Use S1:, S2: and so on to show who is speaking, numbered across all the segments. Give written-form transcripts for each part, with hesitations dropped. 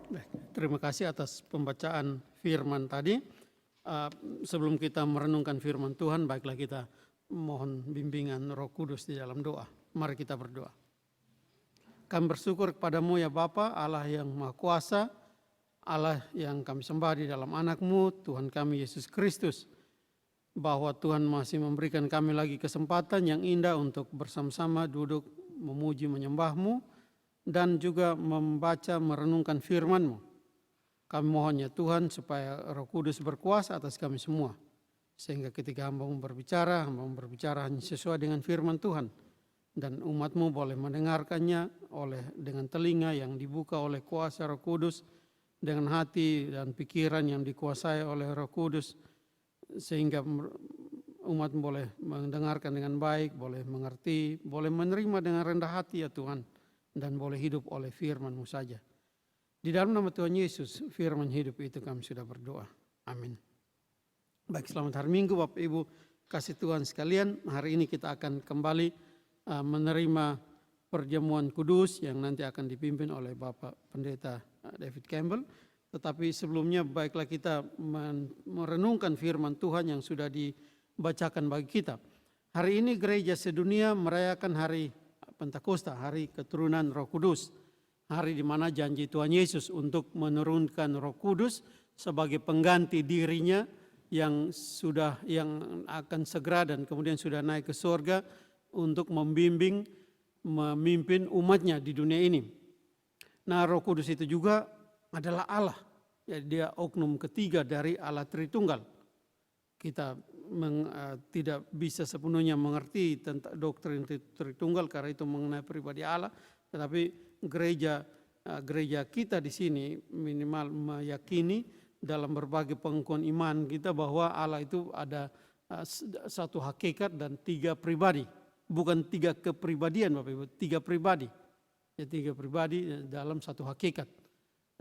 S1: Baik, terima kasih atas pembacaan firman tadi. Sebelum kita merenungkan firman Tuhan, baiklah kita mohon bimbingan Roh Kudus di dalam doa. Mari kita berdoa. Kami bersyukur kepadamu ya Bapa, Allah yang Maha Kuasa, Allah yang kami sembah di dalam anak-Mu, Tuhan kami Yesus Kristus, bahwa Tuhan masih memberikan kami lagi kesempatan yang indah untuk bersama-sama duduk memuji menyembah-Mu, dan juga membaca merenungkan firman-Mu. Kami mohon ya Tuhan supaya Roh Kudus berkuasa atas kami semua. Sehingga ketika hamba-Mu berbicara hanya sesuai dengan firman Tuhan. Dan umat-Mu boleh mendengarkannya dengan telinga yang dibuka oleh kuasa Roh Kudus, dengan hati dan pikiran yang dikuasai oleh Roh Kudus, sehingga umat boleh mendengarkan dengan baik, boleh mengerti, boleh menerima dengan rendah hati ya Tuhan, dan boleh hidup oleh firman-Mu saja. Di dalam nama Tuhan Yesus, firman hidup itu kami sudah berdoa. Amin. Baik, selamat hari Minggu Bapak Ibu kasih Tuhan sekalian. Hari ini kita akan kembali menerima perjamuan kudus yang nanti akan dipimpin oleh Bapak Pendeta David Campbell. Tetapi sebelumnya baiklah kita merenungkan firman Tuhan yang sudah dibacakan bagi kita. Hari ini gereja sedunia merayakan hari Pentakosta, hari keturunan Roh Kudus. Hari di mana janji Tuhan Yesus untuk menurunkan Roh Kudus sebagai pengganti dirinya yang akan segera dan kemudian sudah naik ke surga untuk memimpin umatnya di dunia ini. Nah, Roh Kudus itu juga adalah Allah. Jadi dia oknum ketiga dari Allah Tritunggal. Kita tidak bisa sepenuhnya mengerti tentang doktrin Tritunggal karena itu mengenai pribadi Allah, tetapi gereja kita di sini minimal meyakini dalam berbagai pengakuan iman kita bahwa Allah itu ada satu hakikat dan tiga pribadi, bukan tiga kepribadian Bapak Ibu, tiga pribadi. Ya, tiga pribadi dalam satu hakikat,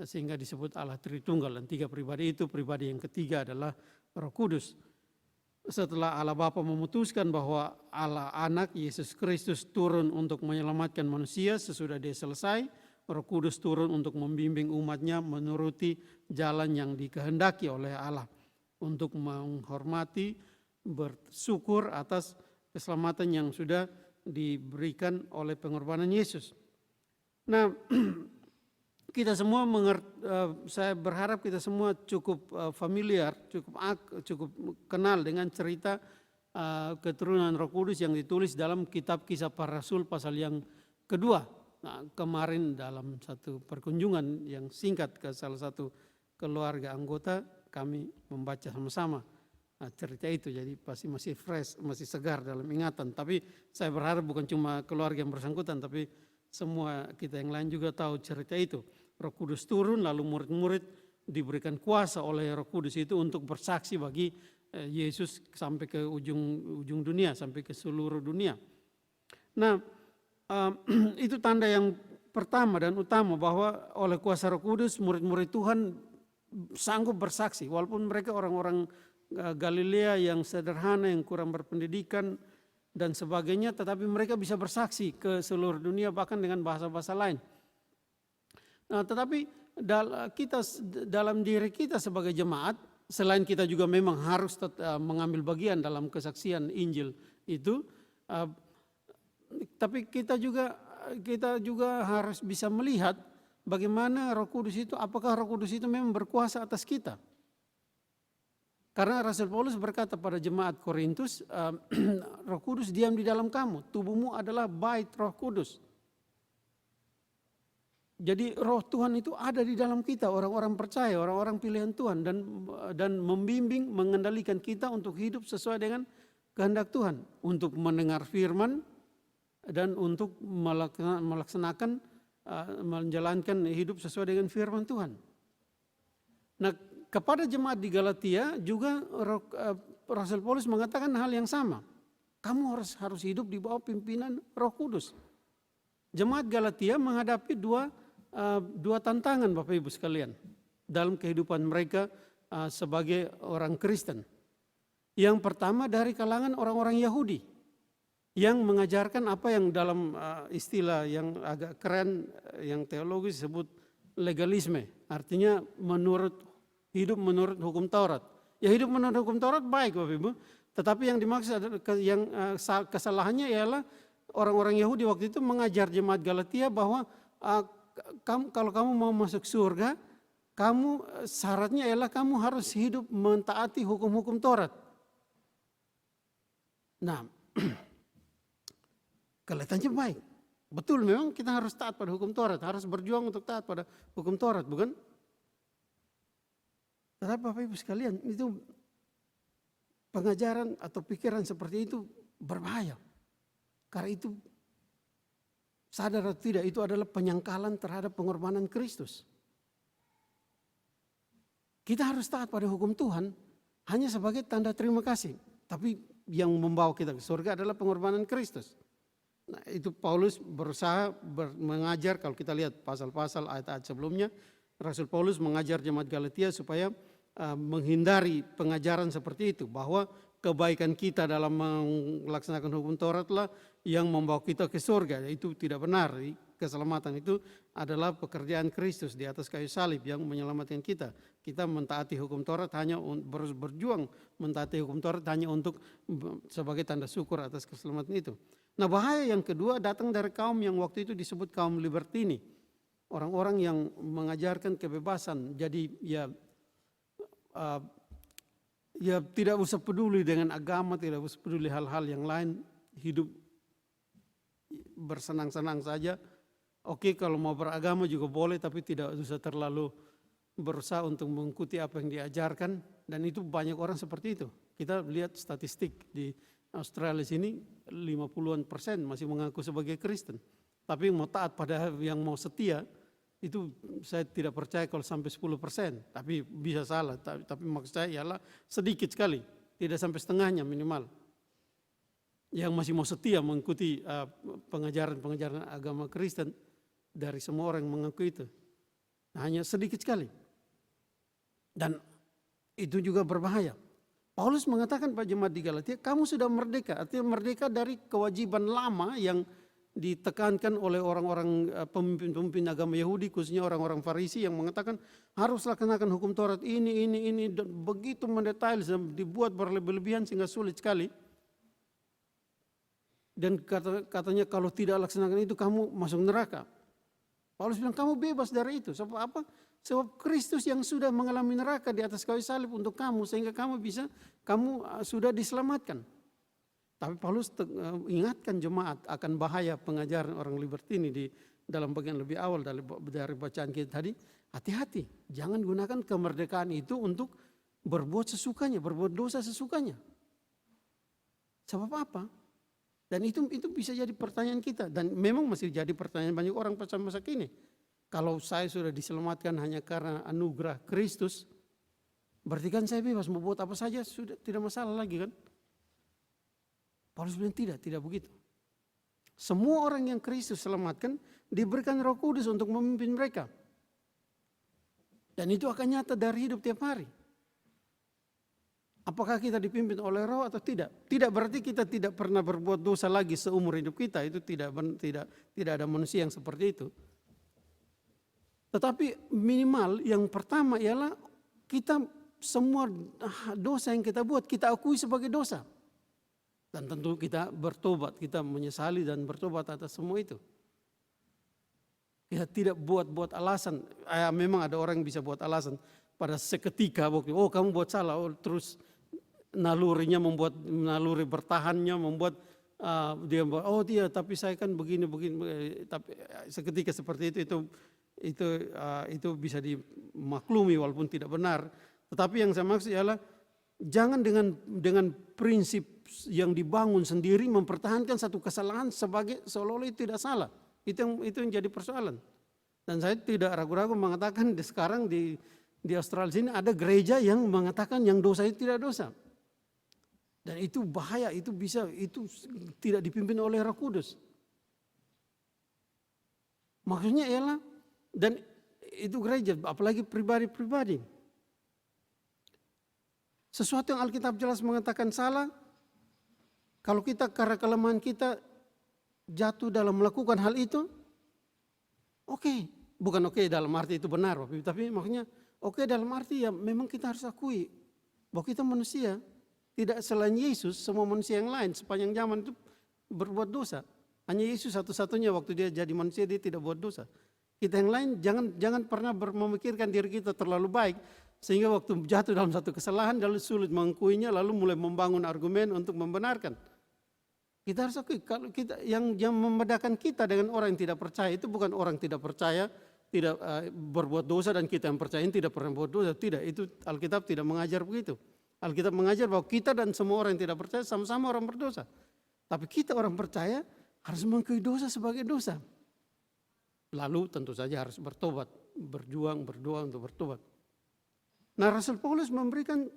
S1: sehingga disebut Allah Tritunggal. Dan tiga pribadi itu, pribadi yang ketiga adalah Roh Kudus. Setelah Allah Bapa memutuskan bahwa Allah Anak Yesus Kristus turun untuk menyelamatkan manusia, sesudah dia selesai, Roh Kudus turun untuk membimbing umatnya menuruti jalan yang dikehendaki oleh Allah, untuk menghormati, bersyukur atas keselamatan yang sudah diberikan oleh pengorbanan Yesus. Nah, kita semua saya berharap kita semua cukup familiar, cukup kenal dengan cerita keturunan Roh Kudus yang ditulis dalam kitab Kisah Para Rasul pasal yang kedua. Nah, kemarin dalam satu perkunjungan yang singkat ke salah satu keluarga anggota, kami membaca sama-sama cerita itu. Jadi pasti masih fresh, masih segar dalam ingatan. Tapi saya berharap bukan cuma keluarga yang bersangkutan, tapi semua kita yang lain juga tahu cerita itu. Roh Kudus turun, lalu murid-murid diberikan kuasa oleh Roh Kudus itu untuk bersaksi bagi Yesus sampai ke ujung dunia, sampai ke seluruh dunia. Nah, itu tanda yang pertama dan utama bahwa oleh kuasa Roh Kudus murid-murid Tuhan sanggup bersaksi, walaupun mereka orang-orang Galilea yang sederhana, yang kurang berpendidikan dan sebagainya, tetapi mereka bisa bersaksi ke seluruh dunia bahkan dengan bahasa-bahasa lain. Nah, tetapi kita dalam diri kita sebagai jemaat, selain kita juga memang harus mengambil bagian dalam kesaksian Injil itu, tapi kita juga harus bisa melihat bagaimana Roh Kudus itu, apakah Roh Kudus itu memang berkuasa atas kita. Karena Rasul Paulus berkata pada jemaat Korintus, Roh Kudus diam di dalam kamu, tubuhmu adalah bait Roh Kudus. Jadi Roh Tuhan itu ada di dalam kita, orang-orang percaya, orang-orang pilihan Tuhan, dan membimbing, mengendalikan kita untuk hidup sesuai dengan kehendak Tuhan, untuk mendengar firman dan untuk melaksanakan, menjalankan hidup sesuai dengan firman Tuhan. Nah, kepada jemaat di Galatia juga Rasul Paulus mengatakan hal yang sama. Kamu harus hidup di bawah pimpinan Roh Kudus. Jemaat Galatia menghadapi dua tantangan Bapak Ibu sekalian dalam kehidupan mereka sebagai orang Kristen. Yang pertama dari kalangan orang-orang Yahudi yang mengajarkan apa yang dalam istilah yang agak keren, yang teologis disebut legalisme, artinya hidup menurut hukum Taurat. Ya hidup menurut hukum Taurat baik Bapak Ibu, tetapi yang dimaksud kesalahannya ialah orang-orang Yahudi waktu itu mengajar jemaat Galatia bahwa kalau kamu mau masuk surga, syaratnya ialah kamu harus hidup mentaati hukum-hukum Taurat. Nah, kelihatannya baik. Betul, memang kita harus taat pada hukum Taurat, harus berjuang untuk taat pada hukum Taurat, bukan? Tetapi Bapak Ibu sekalian, itu pengajaran atau pikiran seperti itu berbahaya. Karena itu, sadar atau tidak, itu adalah penyangkalan terhadap pengorbanan Kristus. Kita harus taat pada hukum Tuhan hanya sebagai tanda terima kasih. Tapi yang membawa kita ke surga adalah pengorbanan Kristus. Nah, itu Paulus berusaha mengajar, kalau kita lihat pasal-pasal ayat-ayat sebelumnya, Rasul Paulus mengajar jemaat Galatia supaya menghindari pengajaran seperti itu, bahwa kebaikan kita dalam melaksanakan hukum Taurat lah yang membawa kita ke surga. Itu tidak benar. Keselamatan itu adalah pekerjaan Kristus di atas kayu salib yang menyelamatkan kita. Kita mentaati hukum Taurat hanya berjuang mentaati hukum Taurat hanya untuk sebagai tanda syukur atas keselamatan itu. Nah, bahaya yang kedua datang dari kaum yang waktu itu disebut kaum libertini. Orang-orang yang mengajarkan kebebasan. Jadi ya tidak usah peduli dengan agama, tidak usah peduli hal-hal yang lain, hidup bersenang-senang saja. Oke, kalau mau beragama juga boleh, tapi tidak usah terlalu berusaha untuk mengikuti apa yang diajarkan. Dan itu banyak orang seperti itu. Kita lihat statistik di Australia sini 50% masih mengaku sebagai Kristen. Tapi mau taat pada yang mau setia, itu saya tidak percaya kalau sampai 10%. Tapi bisa salah, tapi maksud saya ialah sedikit sekali, tidak sampai setengahnya minimal. Yang masih mau setia mengikuti pengajaran-pengajaran agama Kristen dari semua orang yang mengaku itu. Hanya sedikit sekali. Dan itu juga berbahaya. Paulus mengatakan pada jemaat di Galatia, kamu sudah merdeka. Artinya merdeka dari kewajiban lama yang ditekankan oleh orang-orang pemimpin-pemimpin agama Yahudi, khususnya orang-orang Farisi yang mengatakan harus laksanakan hukum Taurat ini, dan begitu mendetail, dibuat berlebih-lebihan sehingga sulit sekali. Dan katanya kalau tidak laksanakan itu kamu masuk neraka. Paulus bilang kamu bebas dari itu. Sebab apa? Sebab Kristus yang sudah mengalami neraka di atas kayu salib untuk kamu, sehingga kamu sudah diselamatkan. Tapi Paulus ingatkan jemaat akan bahaya pengajaran orang libertini di dalam bagian lebih awal dari bacaan kita tadi. Hati-hati, jangan gunakan kemerdekaan itu untuk berbuat sesukanya, berbuat dosa sesukanya. Sebab apa? Dan itu bisa jadi pertanyaan kita, dan memang masih jadi pertanyaan banyak orang pada masa kini. Kalau saya sudah diselamatkan hanya karena anugerah Kristus, berarti kan saya bebas mau buat apa saja, sudah tidak masalah lagi kan? Paulus bilang tidak begitu. Semua orang yang Kristus selamatkan diberikan Roh Kudus untuk memimpin mereka. Dan itu akan nyata dari hidup tiap hari. Apakah kita dipimpin oleh Roh atau tidak? Tidak berarti kita tidak pernah berbuat dosa lagi seumur hidup kita. Itu tidak ada manusia yang seperti itu. Tetapi minimal yang pertama ialah kita semua dosa yang kita buat kita akui sebagai dosa. Dan tentu kita bertobat, kita menyesali dan bertobat atas semua itu. Kita tidak buat alasan. Memang ada orang yang bisa buat alasan pada seketika waktu, oh kamu buat salah, terus nalurinya naluri bertahannya membuat dia tapi saya kan begini, tapi seketika seperti itu bisa dimaklumi walaupun tidak benar. Tetapi yang saya maksud adalah jangan dengan prinsip yang dibangun sendiri mempertahankan satu kesalahan sebagai seolah-olah itu tidak salah. Itu yang jadi persoalan. Dan saya tidak ragu-ragu mengatakan sekarang di Australia sini ada gereja yang mengatakan yang dosa itu tidak dosa. Dan itu bahaya, itu tidak dipimpin oleh Roh Kudus. Maksudnya ialah, dan itu gereja, apalagi pribadi-pribadi. Sesuatu yang Alkitab jelas mengatakan salah, kalau kita karena kelemahan kita jatuh dalam melakukan hal itu, oke, Bukan oke dalam arti itu benar, tapi maksudnya oke dalam arti ya memang kita harus akui bahwa kita manusia. Tidak selain Yesus, semua manusia yang lain sepanjang zaman itu berbuat dosa. Hanya Yesus satu-satunya waktu dia jadi manusia dia tidak buat dosa. Kita yang lain jangan pernah memikirkan diri kita terlalu baik sehingga waktu jatuh dalam satu kesalahan lalu sulit mengakuinya lalu mulai membangun argumen untuk membenarkan. Kita harus akui kalau kita yang membedakan kita dengan orang yang tidak percaya itu bukan orang tidak percaya tidak berbuat dosa dan kita yang percaya tidak pernah berbuat dosa, tidak, itu Alkitab tidak mengajar begitu. Alkitab mengajar bahwa kita dan semua orang yang tidak percaya sama-sama orang berdosa. Tapi kita orang percaya harus mengakui dosa sebagai dosa. Lalu tentu saja harus bertobat, berdoa untuk bertobat. Nah, Rasul Paulus memberikan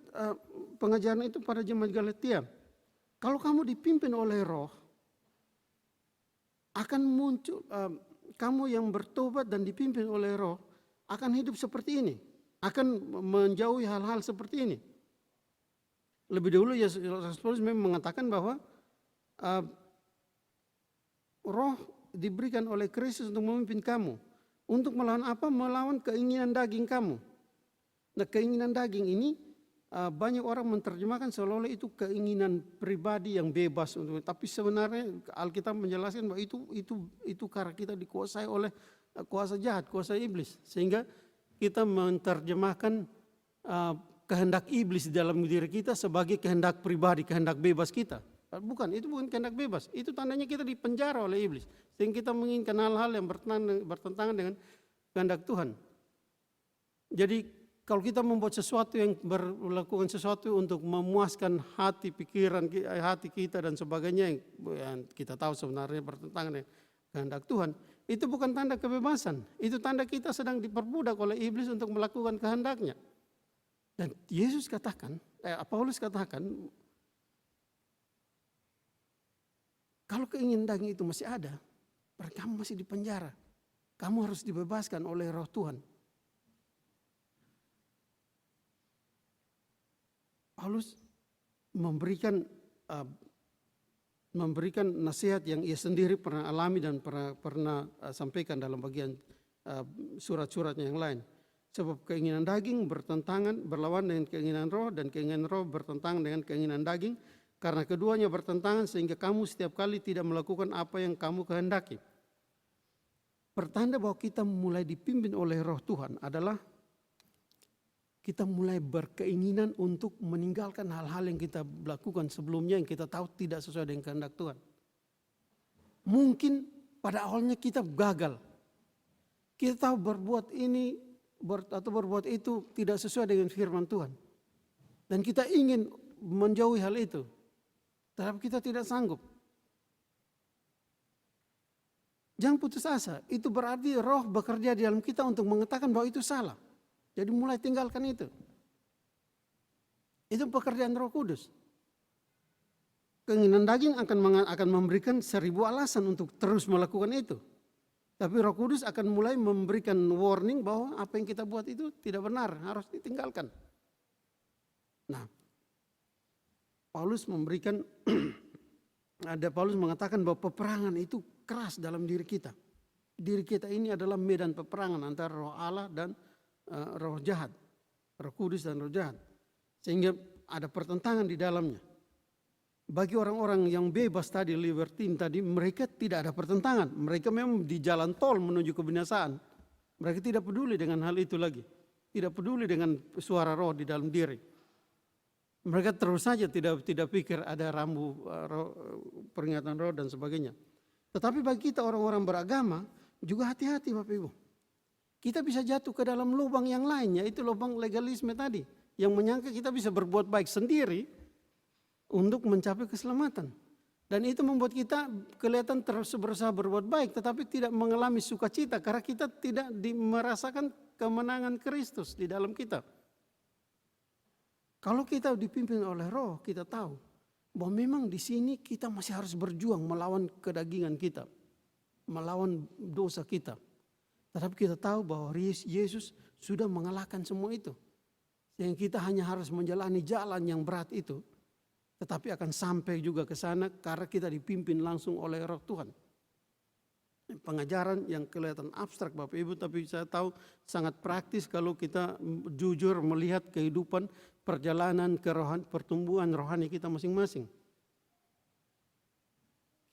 S1: pengajaran itu pada jemaat Galatia. Kalau kamu dipimpin oleh Roh, akan muncul kamu yang bertobat dan dipimpin oleh Roh akan hidup seperti ini, akan menjauhi hal-hal seperti ini. Lebih dahulu Rasul Paulus memang mengatakan bahwa Roh diberikan oleh Kristus untuk memimpin kamu. Untuk melawan apa? Melawan keinginan daging kamu. Nah, keinginan daging ini banyak orang menerjemahkan seolah-olah itu keinginan pribadi yang bebas. Tapi sebenarnya Alkitab menjelaskan bahwa itu karena kita dikuasai oleh kuasa jahat, kuasa iblis. Sehingga kita menerjemahkan kehendak iblis di dalam diri kita sebagai kehendak pribadi, kehendak bebas kita. Bukan, itu bukan kehendak bebas. Itu tandanya kita dipenjara oleh iblis. Sehingga kita menginginkan hal-hal yang bertentangan dengan kehendak Tuhan. Jadi kalau kita membuat sesuatu yang melakukan sesuatu untuk memuaskan hati, pikiran, hati kita dan sebagainya yang kita tahu sebenarnya bertentangan dengan kehendak Tuhan, itu bukan tanda kebebasan. Itu tanda kita sedang diperbudak oleh iblis untuk melakukan kehendaknya. Dan Yesus katakan, Paulus katakan, kalau keinginan daging itu masih ada, berarti kamu masih di penjara. Kamu harus dibebaskan oleh Roh Tuhan. Paulus memberikan nasihat yang ia sendiri pernah alami dan pernah sampaikan dalam bagian surat-suratnya yang lain. Sebab keinginan daging berlawan dengan keinginan roh dan keinginan roh bertentangan dengan keinginan daging. Karena keduanya bertentangan sehingga kamu setiap kali tidak melakukan apa yang kamu kehendaki. Pertanda bahwa kita mulai dipimpin oleh Roh Tuhan adalah kita mulai berkeinginan untuk meninggalkan hal-hal yang kita lakukan sebelumnya yang kita tahu tidak sesuai dengan kehendak Tuhan. Mungkin pada awalnya kita gagal. Kita tahu berbuat ini atau berbuat itu tidak sesuai dengan firman Tuhan. Dan kita ingin menjauhi hal itu. Tetapi kita tidak sanggup. Jangan putus asa. Itu berarti roh bekerja di dalam kita untuk mengatakan bahwa itu salah. Jadi mulai tinggalkan itu. Itu pekerjaan Roh Kudus. Keinginan daging akan memberikan 1000 alasan untuk terus melakukan itu. Tapi Roh Kudus akan mulai memberikan warning bahwa apa yang kita buat itu tidak benar, harus ditinggalkan. Nah, Paulus mengatakan bahwa peperangan itu keras dalam diri kita. Diri kita ini adalah medan peperangan antara roh Allah dan roh jahat. Roh Kudus dan roh jahat. Sehingga ada pertentangan di dalamnya. Bagi orang-orang yang bebas tadi, libertine tadi, mereka tidak ada pertentangan. Mereka memang di jalan tol menuju kebinasaan. Mereka tidak peduli dengan hal itu lagi. Tidak peduli dengan suara roh di dalam diri. Mereka terus saja tidak pikir ada rambu peringatan roh dan sebagainya. Tetapi bagi kita orang-orang beragama juga hati-hati Bapak Ibu. Kita bisa jatuh ke dalam lubang yang lainnya, itu lubang legalisme tadi. Yang menyangka kita bisa berbuat baik sendiri untuk mencapai keselamatan. Dan itu membuat kita kelihatan terus berusaha berbuat baik tetapi tidak mengalami sukacita karena kita tidak merasakan kemenangan Kristus di dalam kita. Kalau kita dipimpin oleh Roh, kita tahu bahwa memang di sini kita masih harus berjuang melawan kedagingan kita, melawan dosa kita. Tetapi kita tahu bahwa Yesus sudah mengalahkan semua itu. Sehingga kita hanya harus menjalani jalan yang berat itu. Tetapi akan sampai juga ke sana karena kita dipimpin langsung oleh Roh Tuhan. pengajaran yang kelihatan abstrak Bapak Ibu, tapi saya tahu sangat praktis kalau kita jujur melihat kehidupan perjalanan pertumbuhan rohani kita masing-masing.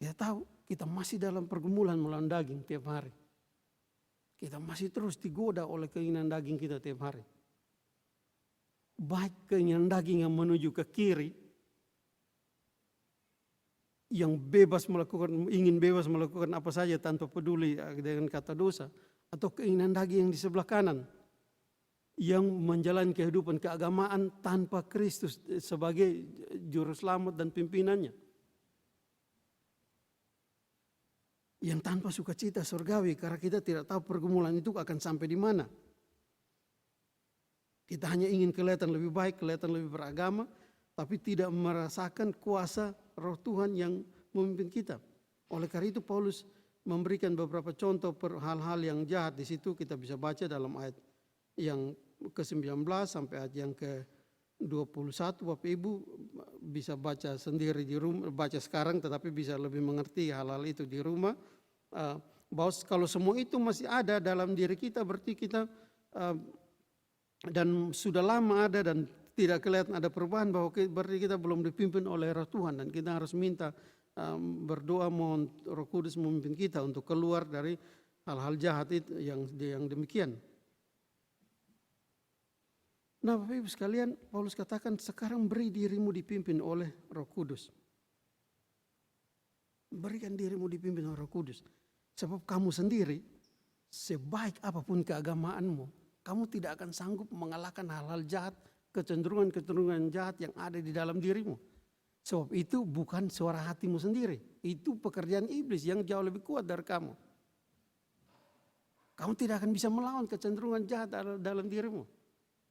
S1: Kita tahu kita masih dalam pergumulan melawan daging tiap hari. Kita masih terus digoda oleh keinginan daging kita tiap hari. Baik keinginan daging yang menuju ke kiri, yang ingin bebas melakukan apa saja tanpa peduli dengan kata dosa, atau keinginan daging yang di sebelah kanan yang menjalani kehidupan keagamaan tanpa Kristus sebagai juru selamat dan pimpinannya, yang tanpa sukacita surgawi karena kita tidak tahu pergumulan itu akan sampai di mana. Kita hanya ingin kelihatan lebih baik, kelihatan lebih beragama, tapi tidak merasakan kuasa Roh Tuhan yang memimpin kita. Oleh karena itu Paulus memberikan beberapa contoh hal-hal yang jahat. Di situ kita bisa baca dalam ayat yang ke-19 sampai ayat yang ke-21. Bapak Ibu bisa baca sendiri di rumah, baca sekarang tetapi bisa lebih mengerti hal-hal itu di rumah. Bahwa kalau semua itu masih ada dalam diri kita, berarti kita dan sudah lama ada dan tidak kelihatan ada perubahan, bahwa berarti kita belum dipimpin oleh Roh Tuhan, dan kita harus minta berdoa mohon Roh Kudus memimpin kita untuk keluar dari hal-hal jahat itu yang demikian. Nah Bapak Ibu sekalian, Paulus katakan sekarang beri dirimu dipimpin oleh Roh Kudus. Berikan dirimu dipimpin oleh Roh Kudus. Sebab kamu sendiri, sebaik apapun keagamaanmu, kamu tidak akan sanggup mengalahkan hal-hal jahat, kecenderungan-kecenderungan jahat yang ada di dalam dirimu. Sebab itu bukan suara hatimu sendiri. Itu pekerjaan iblis yang jauh lebih kuat dari kamu. Kamu tidak akan bisa melawan kecenderungan jahat dalam dirimu.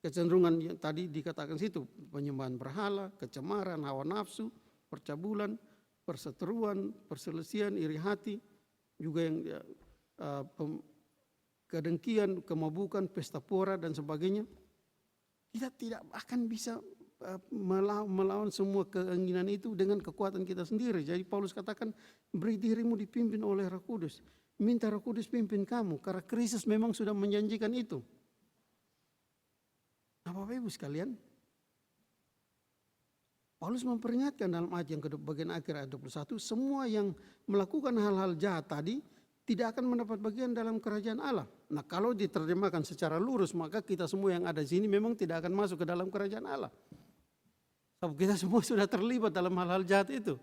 S1: Kecenderungan yang tadi dikatakan situ, penyembahan berhala, kecemaran, hawa nafsu, percabulan, perseteruan, perselisihan, iri hati, juga yang kedengkian, kemabukan, pesta pora dan sebagainya. Kita tidak akan bisa melawan semua keinginan itu dengan kekuatan kita sendiri. Jadi Paulus katakan beri dirimu dipimpin oleh Roh Kudus. Minta Roh Kudus pimpin kamu karena Kristus memang sudah menjanjikan itu. Nah Bapak Ibu sekalian, Paulus memperingatkan dalam ayat yang bagian akhir ayat 21, semua yang melakukan hal-hal jahat tadi tidak akan mendapat bagian dalam kerajaan Allah. Nah kalau diterjemahkan secara lurus, maka kita semua yang ada di sini memang tidak akan masuk ke dalam kerajaan Allah. Sebab kita semua sudah terlibat dalam hal-hal jahat itu.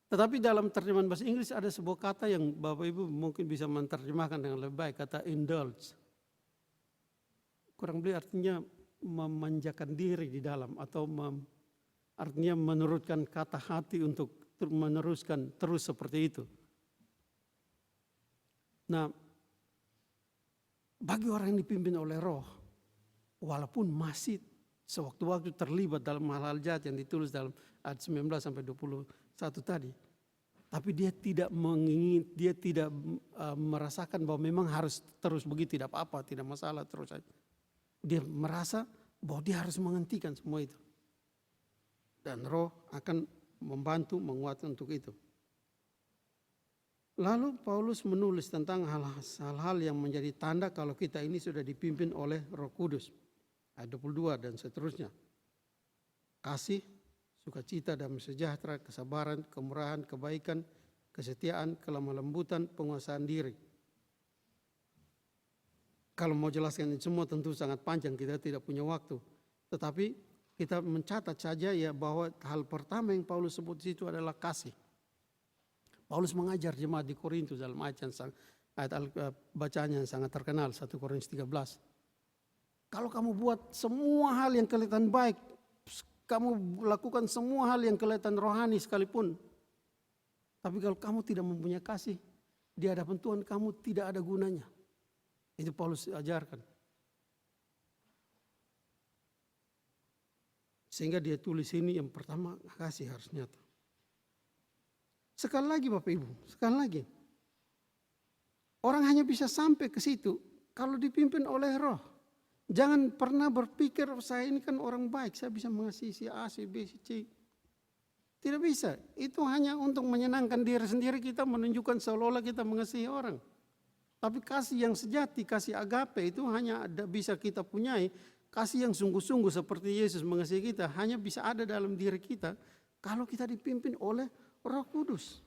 S1: Tetapi dalam terjemahan bahasa Inggris ada sebuah kata yang Bapak Ibu mungkin bisa menerjemahkan dengan lebih baik, kata indulge. Kurang lebih artinya memanjakan diri di dalam, atau artinya menurutkan kata hati untuk meneruskan terus seperti itu. Nah, bagi orang yang dipimpin oleh Roh, walaupun masih sewaktu-waktu terlibat dalam hal-hal jahat yang ditulis dalam ayat 19 sampai 21 tadi, tapi dia tidak merasakan bahwa memang harus terus begitu, tidak apa-apa, tidak masalah terus saja. Dia merasa bahwa dia harus menghentikan semua itu. Dan Roh akan membantu, menguatkan untuk itu. Lalu Paulus menulis tentang hal-hal yang menjadi tanda kalau kita ini sudah dipimpin oleh Roh Kudus. Ayat 22 dan seterusnya. Kasih, sukacita, damai sejahtera, kesabaran, kemurahan, kebaikan, kesetiaan, kelemah lembutan, penguasaan diri. Kalau mau jelaskan ini semua tentu sangat panjang, kita tidak punya waktu. Tetapi kita mencatat saja ya bahwa hal pertama yang Paulus sebut di situ adalah kasih. Paulus mengajar jemaat di Korintus dalam ayat bacaan yang sangat terkenal, 1 Korintus 13. Kalau kamu buat semua hal yang kelihatan baik, kamu lakukan semua hal yang kelihatan rohani sekalipun, tapi kalau kamu tidak mempunyai kasih, di hadapan Tuhan kamu tidak ada gunanya. Itu Paulus ajarkan. Sehingga dia tulis ini yang pertama, kasih harus nyata. Sekali lagi Bapak Ibu, sekali lagi. Orang hanya bisa sampai ke situ kalau dipimpin oleh Roh. Jangan pernah berpikir saya ini kan orang baik, saya bisa mengasihi si A, si B, si C. Tidak bisa. Itu hanya untuk menyenangkan diri sendiri, kita menunjukkan seolah-olah kita mengasihi orang. Tapi kasih yang sejati, kasih agape itu hanya bisa kita punyai. Kasih yang sungguh-sungguh seperti Yesus mengasihi kita hanya bisa ada dalam diri kita kalau kita dipimpin oleh Roh Kudus.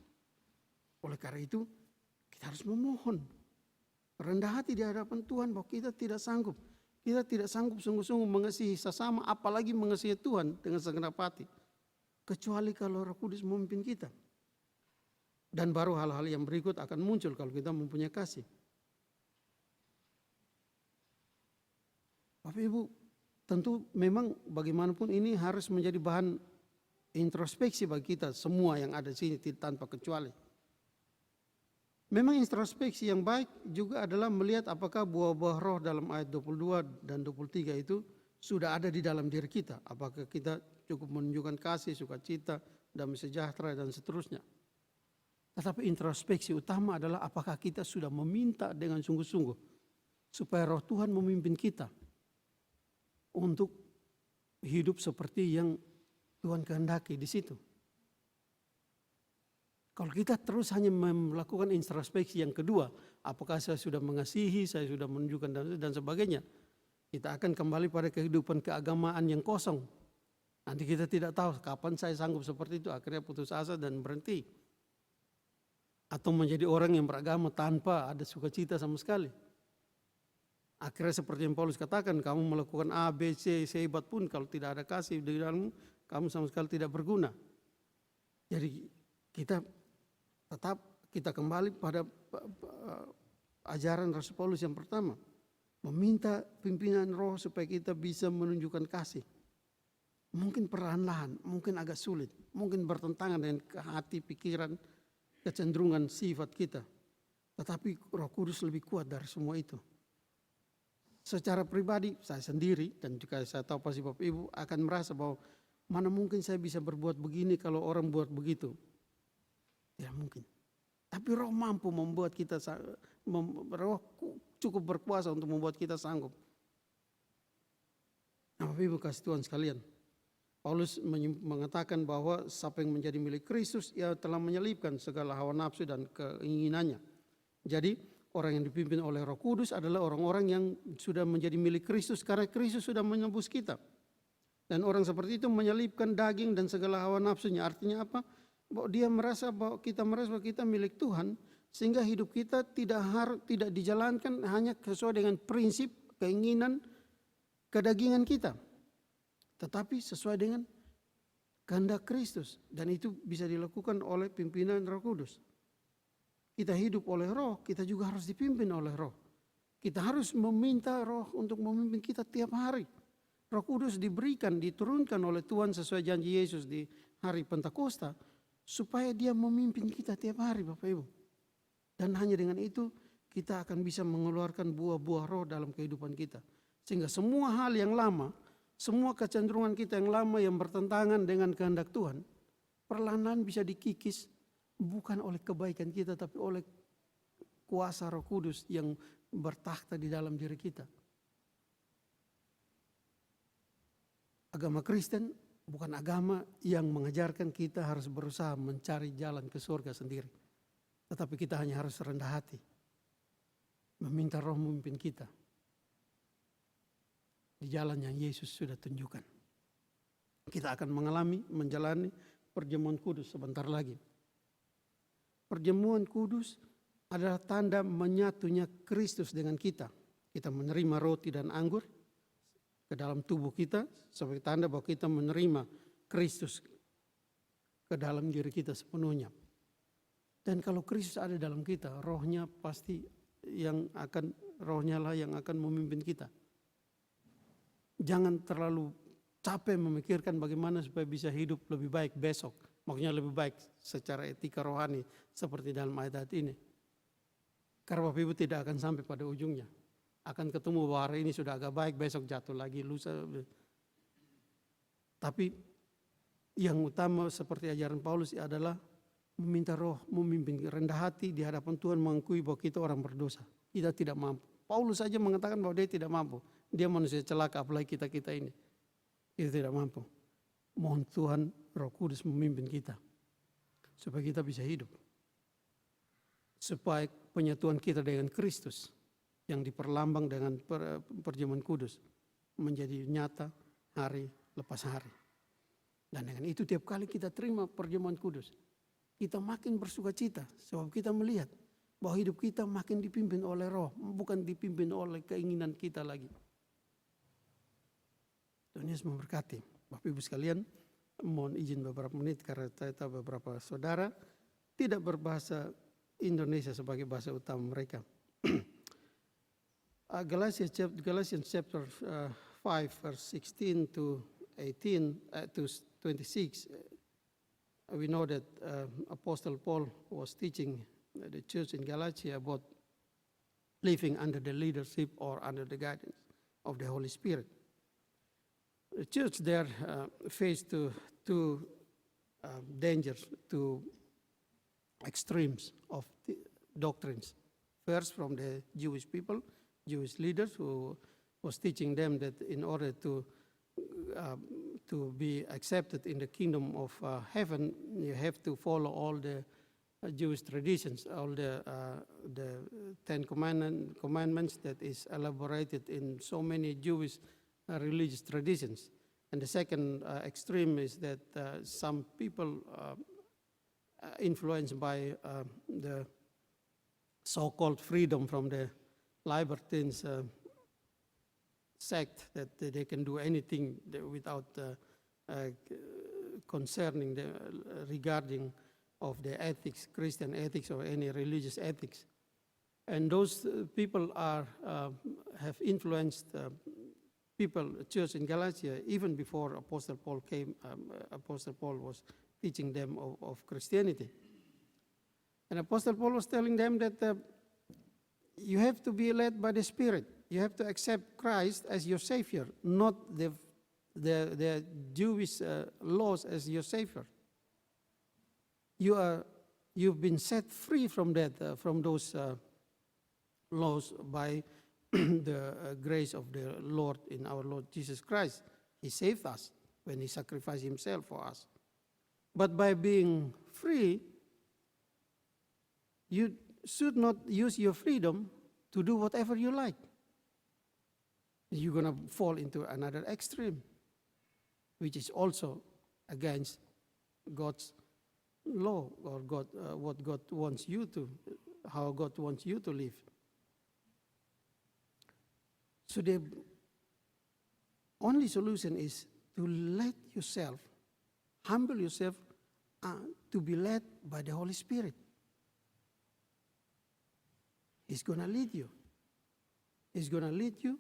S1: Oleh karena itu kita harus memohon. Rendah hati di hadapan Tuhan bahwa kita tidak sanggup. Kita tidak sanggup sungguh-sungguh mengasihi sesama, apalagi mengasihi Tuhan dengan segenap hati. Kecuali kalau Roh Kudus memimpin kita. Dan baru hal-hal yang berikut akan muncul kalau kita mempunyai kasih. Bapak Ibu, tentu memang bagaimanapun ini harus menjadi bahan introspeksi bagi kita semua yang ada di sini tanpa kecuali. Memang introspeksi yang baik juga adalah melihat apakah buah-buah roh dalam ayat 22 dan 23 itu sudah ada di dalam diri kita. Apakah kita cukup menunjukkan kasih, sukacita, damai sejahtera dan seterusnya. Tetapi introspeksi utama adalah apakah kita sudah meminta dengan sungguh-sungguh supaya roh Tuhan memimpin kita untuk hidup seperti yang Tuhan kehendaki di situ. Kalau kita terus hanya melakukan introspeksi yang kedua, apakah saya sudah mengasihi, saya sudah menunjukkan dan sebagainya, kita akan kembali pada kehidupan keagamaan yang kosong. Nanti kita tidak tahu kapan saya sanggup seperti itu, akhirnya putus asa dan berhenti. Atau menjadi orang yang beragama tanpa ada sukacita sama sekali. Akhirnya seperti yang Paulus katakan, kamu melakukan A, B, C, sehebat pun kalau tidak ada kasih di dalammu, kamu sama sekali tidak berguna. Jadi kita kembali pada ajaran Rasul Paulus yang pertama. Meminta pimpinan roh supaya kita bisa menunjukkan kasih. Mungkin perlahan-lahan, mungkin agak sulit. Mungkin bertentangan dengan hati, pikiran, kecenderungan sifat kita. Tetapi Roh Kudus lebih kuat dari semua itu. Secara pribadi saya sendiri dan juga saya tahu pasti Bapak Ibu akan merasa bahwa mana mungkin saya bisa berbuat begini kalau orang buat begitu. Tidak mungkin. Tapi roh mampu membuat kita, roh cukup berkuasa untuk membuat kita sanggup. Nah, Bapak Ibu kasih Tuhan sekalian. Paulus mengatakan bahwa siapa yang menjadi milik Kristus, ia telah menyelipkan segala hawa nafsu dan keinginannya. Jadi orang yang dipimpin oleh Roh Kudus adalah orang-orang yang sudah menjadi milik Kristus karena Kristus sudah menebus kita. Dan orang seperti itu menyelipkan daging dan segala hawa nafsunya. Artinya apa? Bahwa dia merasa bahwa kita milik Tuhan, sehingga hidup kita tidak dijalankan hanya sesuai dengan prinsip, keinginan, kedagingan kita, tetapi sesuai dengan kehendak Kristus, dan itu bisa dilakukan oleh pimpinan Roh Kudus. Kita hidup oleh Roh, kita juga harus dipimpin oleh Roh. Kita harus meminta Roh untuk memimpin kita tiap hari. Roh Kudus diturunkan oleh Tuhan sesuai janji Yesus di hari Pentakosta, supaya dia memimpin kita tiap hari Bapak Ibu. Dan hanya dengan itu kita akan bisa mengeluarkan buah-buah roh dalam kehidupan kita. Sehingga semua hal yang lama, semua kecenderungan kita yang lama yang bertentangan dengan kehendak Tuhan, perlahan-lahan bisa dikikis bukan oleh kebaikan kita tapi oleh kuasa Roh Kudus yang bertakhta di dalam diri kita. Agama Kristen bukan agama yang mengajarkan kita harus berusaha mencari jalan ke surga sendiri. Tetapi kita hanya harus rendah hati. Meminta Roh memimpin kita di jalan yang Yesus sudah tunjukkan. Kita akan menjalani perjamuan kudus sebentar lagi. Perjamuan kudus adalah tanda menyatunya Kristus dengan kita. Kita menerima roti dan anggur ke dalam tubuh kita sebagai tanda bahwa kita menerima Kristus ke dalam diri kita sepenuhnya. Dan kalau Kristus ada dalam kita, rohnya lah yang akan memimpin kita. Jangan terlalu capek memikirkan bagaimana supaya bisa hidup lebih baik besok. Maksudnya lebih baik secara etika rohani seperti dalam ayat ini. Karena Bapak Ibu tidak akan sampai pada ujungnya. Akan ketemu bahwa hari ini sudah agak baik, besok jatuh lagi, lusa. Tapi yang utama seperti ajaran Paulus adalah meminta Roh memimpin, rendah hati di hadapan Tuhan, mengakui bahwa kita orang berdosa. Kita tidak mampu. Paulus saja mengatakan bahwa dia tidak mampu. Dia manusia celaka, apalagi kita ini. Kita tidak mampu. Mohon Tuhan Roh Kudus memimpin kita supaya kita bisa hidup, supaya penyatuan kita dengan Kristus yang diperlambang dengan perjamuan kudus menjadi nyata hari lepas hari. Dan dengan itu tiap kali kita terima perjamuan kudus, kita makin bersukacita sebab kita melihat bahwa hidup kita makin dipimpin oleh Roh, bukan dipimpin oleh keinginan kita lagi. Tuhan Yesus memberkati. Bapak Ibu sekalian, mohon izin beberapa menit karena saya tahu beberapa saudara tidak berbahasa Indonesia sebagai bahasa utama mereka. Galatians chapter 5 verse 16 to 18 to 26. We know that Apostle Paul was teaching the church in Galatia about living under the leadership or under the guidance of the Holy Spirit. The church there faced two dangers, two extremes of the doctrines. First, from the Jewish people, Jewish leaders who was teaching them that in order to be accepted in the kingdom of heaven, you have to follow all the Jewish traditions, all the Ten Commandments that is elaborated in so many Jewish religious traditions. And the second extreme is that some people influenced by the so-called freedom from the libertines sect, that they can do anything without concerning regarding of the ethics, Christian ethics or any religious ethics. And those people have influenced people, church in Galatia, even before Apostle Paul came. Apostle Paul was teaching them of Christianity. And Apostle Paul was telling them that you have to be led by the Spirit. You have to accept Christ as your Savior, not the Jewish laws as your Savior. You've been set free from that, from those laws by the grace of the Lord in our Lord Jesus Christ. He saved us when He sacrificed Himself for us. But by being free, you should not use your freedom to do whatever you like. You're going to fall into another extreme, which is also against God's law or what God wants you to, how God wants you to live. So the only solution is to let yourself, humble yourself, to be led by the Holy Spirit. He's going to lead you. He's going to lead you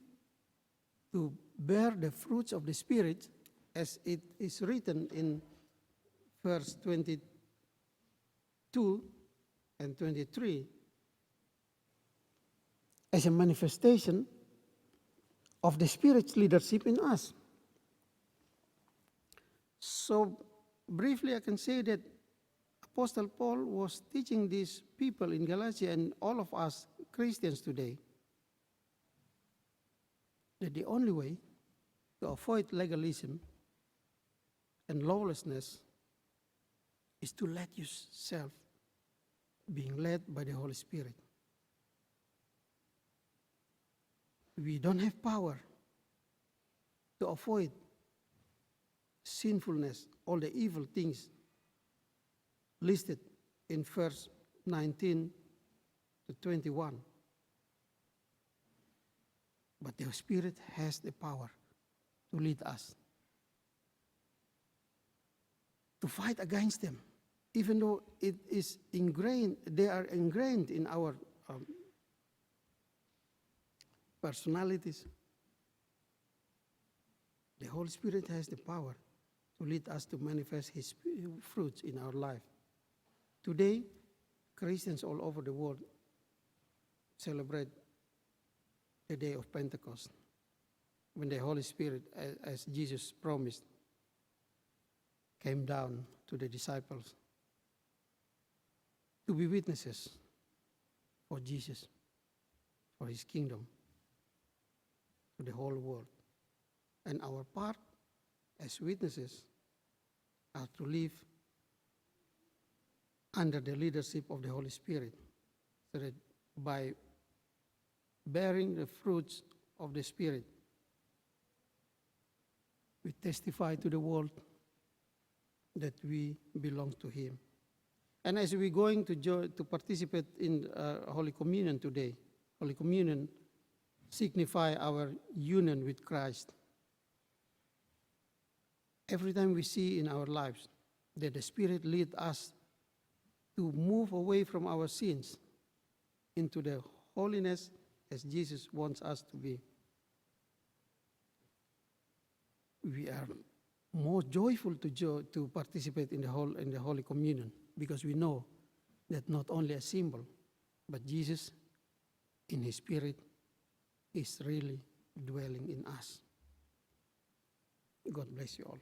S1: to bear the fruits of the Spirit, as it is written in verse 22 and 23, as a manifestation of the Spirit's leadership in us. So briefly I can say that Apostle Paul was teaching these people in Galatia and all of us Christians today that the only way to avoid legalism and lawlessness is to let yourself being led by the Holy Spirit. We don't have power to avoid sinfulness, all the evil things listed in verse 19 to 21. But the Spirit has the power to lead us, to fight against them, even though it is ingrained, they are ingrained in our personalities. The Holy Spirit has the power to lead us to manifest His fruits in our life. Today, Christians all over the world celebrate the day of Pentecost, when the Holy Spirit, as Jesus promised, came down to the disciples to be witnesses for Jesus, for His kingdom, to the whole world. And our part as witnesses how to live under the leadership of the Holy Spirit, so that by bearing the fruits of the Spirit, we testify to the world that we belong to Him. And as we're going to participate in Holy Communion today, Holy Communion signify our union with Christ. Every time we see in our lives that the Spirit leads us to move away from our sins into the holiness as Jesus wants us to be, we are more joyful to participate in the Holy Communion, because we know that not only a symbol, but Jesus in His Spirit is really dwelling in us. God bless you all.